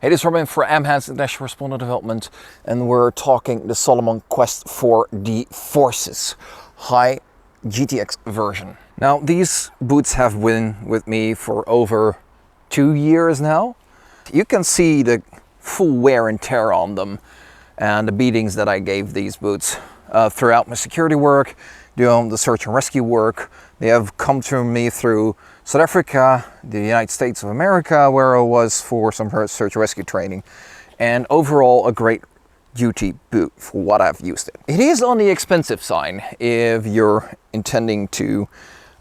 It is Robin for Amhans International Responder Development, and we're talking the Salomon Quest 4D Forces High GTX version. Now, these boots have been with me for over 2 years now. You can see the full wear and tear on them and the beatings that I gave these boots throughout my security work, doing the search and rescue work. They have come to me through South Africa, the United States of America, where I was for some search and rescue training, and overall a great duty boot for what I've used it. It is on the expensive side if you're intending to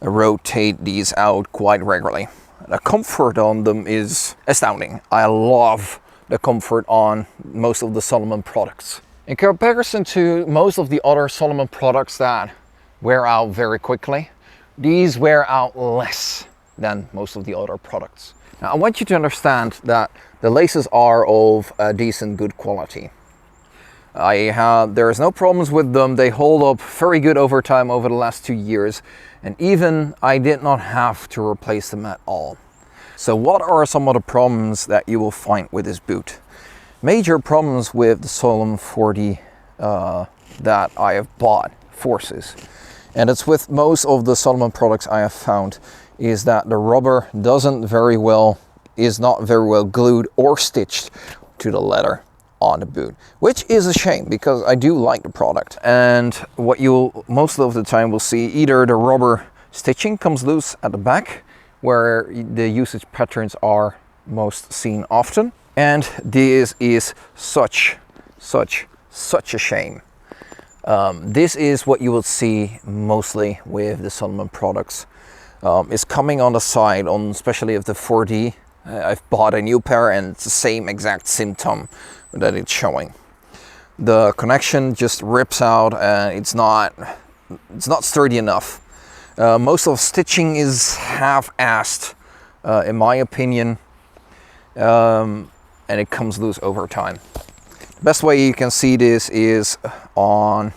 rotate these out quite regularly. The comfort on them is astounding. I love the comfort on most of the Salomon products. In comparison to most of the other Salomon products that wear out very quickly, these wear out less than most of the other products. Now, I want you to understand that the laces are of a decent, good quality. There's no problems with them. They hold up very good over time over the last 2 years, and even I did not have to replace them at all. So what are some of the problems that you will find with this boot? Major problems with the Salomon 4D that I have bought, Forces, and it's with most of the Salomon products I have found, is that the rubber is not very well glued or stitched to the leather on the boot, which is a shame because I do like the product. And what you'll most of the time will see, either the rubber stitching comes loose at the back where the usage patterns are most seen often, and this is such a shame. This is what you will see mostly with the Salomon products. Is coming on the side, especially of the 4D. I've bought a new pair and it's the same exact symptom that it's showing. The connection just rips out and it's not sturdy enough. Most of stitching is half-assed, in my opinion, and it comes loose over time. The best way you can see this is on,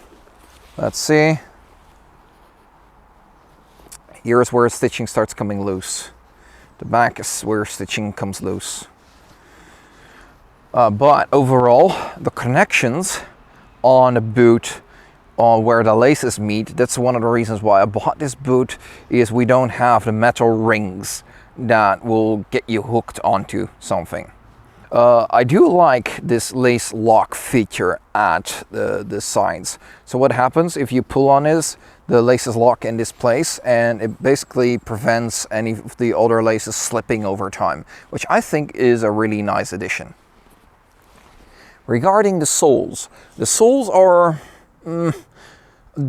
let's see, here's where stitching starts coming loose. The back is where stitching comes loose. But overall, the connections on the boot, on where the laces meet, that's one of the reasons why I bought this boot, is we don't have the metal rings that will get you hooked onto something. I do like this lace lock feature at the sides. So what happens if you pull on this, the laces lock in this place, and it basically prevents any of the other laces slipping over time, which I think is a really nice addition. Regarding the soles are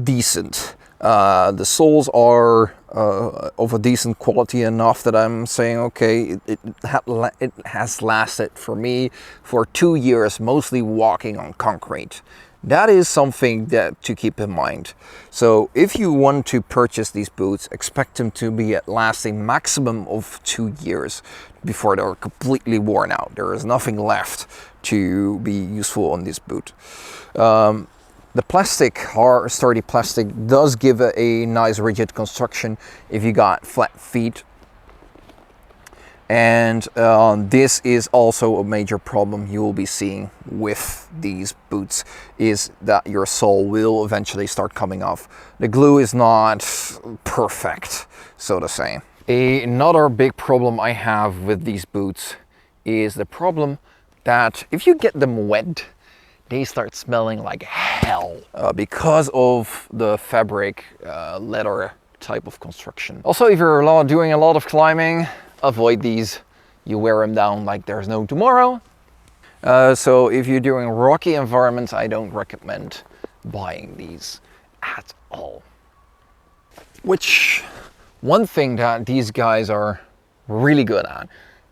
decent. The soles are of a decent quality enough that I'm saying, okay, it has lasted for me for 2 years, mostly walking on concrete. That is something to keep in mind. So if you want to purchase these boots, expect them to be at lasting maximum of 2 years before they're completely worn out. There is nothing left to be useful on this boot. The plastic, hard, sturdy plastic, does give a nice rigid construction if you got flat feet. And this is also a major problem you will be seeing with these boots, is that your sole will eventually start coming off. The glue is not perfect, so to say. Another big problem I have with these boots is the problem that if you get them wet, they start smelling like hell because of the fabric leather type of construction. Also, if you're doing a lot of climbing, avoid these. You wear them down like there's no tomorrow. So if you're doing rocky environments, I don't recommend buying these at all. One thing that these guys are really good at,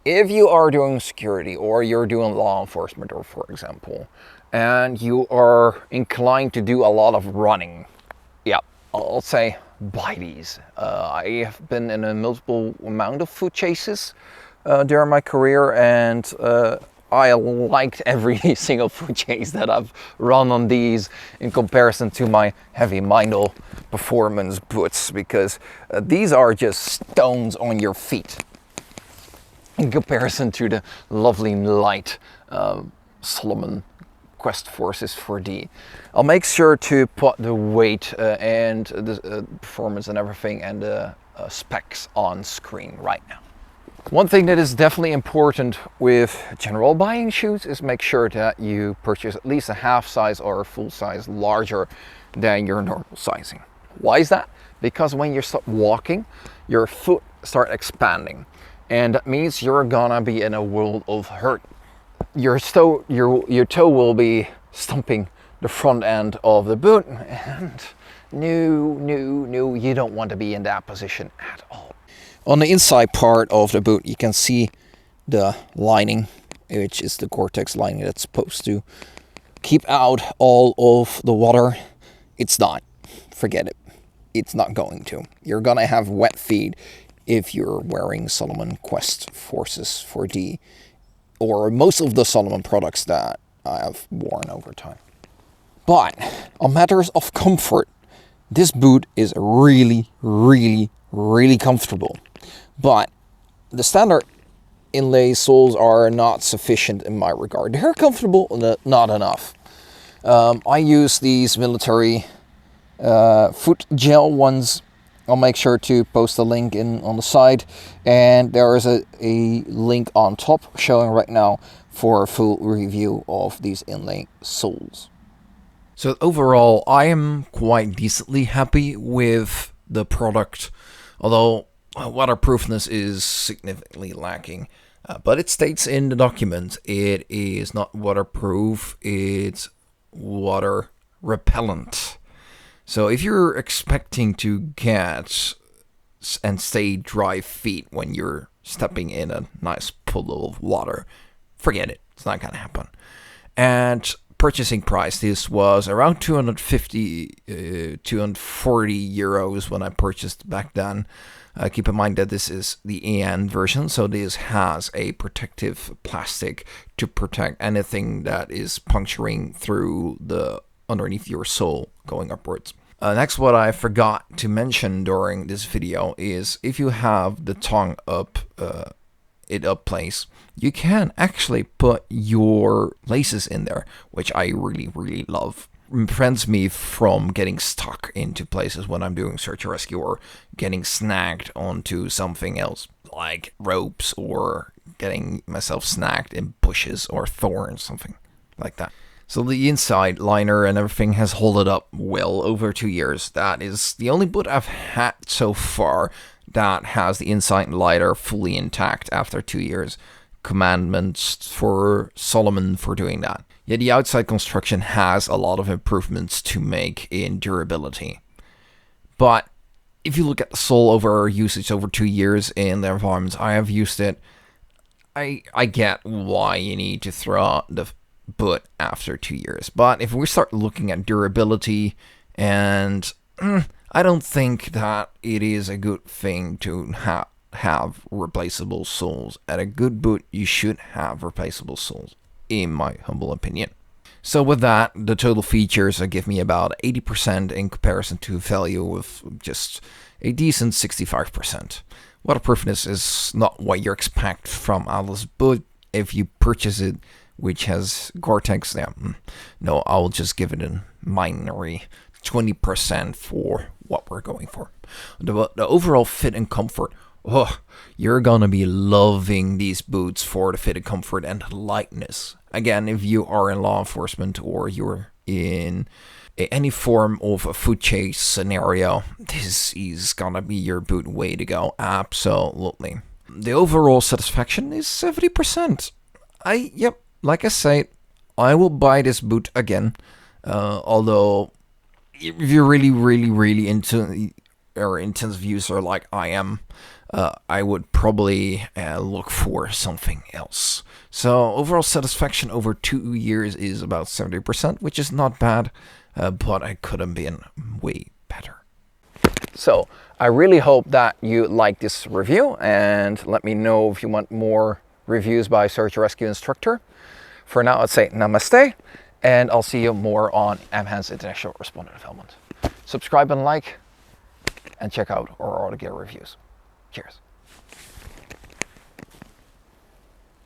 if you are doing security or you're doing law enforcement, or for example, and you are inclined to do a lot of running, yeah, I'll say buy these. I have been in a multiple amount of foot chases during my career, and I liked every single foot chase that I've run on these in comparison to my heavy Mindel performance boots, because these are just stones on your feet. in comparison to the lovely light Salomon Quest Forces 4D. I'll make sure to put the weight and the performance and everything and the specs on screen right now. One thing that is definitely important with general buying shoes is make sure that you purchase at least a half size or a full size larger than your normal sizing. Why is that? Because when you start walking, your foot start expanding, and that means you're gonna be in a world of hurt. Your toe will be stumping the front end of the boot, and no, you don't want to be in that position at all. On the inside part of the boot, you can see the lining, which is the Gore-Tex lining that's supposed to keep out all of the water. It's not. Forget it. It's not going to. You're gonna have wet feet if you're wearing Salomon Quest Forces 4D, or most of the Salomon products that I have worn over time. But on matters of comfort, this boot is really comfortable. But the standard inlay soles are not sufficient in my regard. They're comfortable, not enough. I use these military foot gel ones. I'll make sure to post a link on the side, and there is a link on top showing right now for a full review of these inlay soles. So overall, I am quite decently happy with the product, although waterproofness is significantly lacking. But it states in the document it is not waterproof, it's water repellent. So if you're expecting to get and stay dry feet when you're stepping in a nice pool of water, forget it. It's not going to happen. And purchasing price, this was around 240 euros when I purchased back then. Keep in mind that this is the EN version, so this has a protective plastic to protect anything that is puncturing through the underneath your sole going upwards. Next, what I forgot to mention during this video is if you have the tongue up place, you can actually put your laces in there, which I really love. It prevents me from getting stuck into places when I'm doing search and rescue, or getting snagged onto something else like ropes, or getting myself snagged in bushes or thorns, something like that. So the inside liner and everything has held up well over 2 years. That is the only boot I've had so far that has the inside liner fully intact after 2 years. Commandments for Salomon for doing that. Yet the outside construction has a lot of improvements to make in durability. But if you look at the sole over usage over 2 years in the environments I have used it, I get why you need to throw out the boot after 2 years. But if we start looking at durability, and I don't think that it is a good thing to have replaceable soles. At a good boot, you should have replaceable soles, in my humble opinion. So with that, the total features give me about 80% in comparison to value of just a decent 65%. Waterproofness is not what you expect from Atlas boot if you purchase it, which has Gore-Tex. No, I'll just give it a minority 20% for what we're going for. The overall fit and comfort, you're gonna be loving these boots for the fit and comfort and lightness. Again, if you are in law enforcement or you're in any form of a food chase scenario, this is gonna be your boot way to go. Absolutely. The overall satisfaction is 70%. Like I say, I will buy this boot again. Although, if you're really into or intensive user like I am, I would probably look for something else. So overall satisfaction over 2 years is about 70%, which is not bad, but I could have been way better. So I really hope that you like this review, and let me know if you want more reviews by Search and Rescue Instructor. For now, I'd say namaste, and I'll see you more on Amhan's International Responder Development. Subscribe and like, and check out our auto gear reviews. Cheers.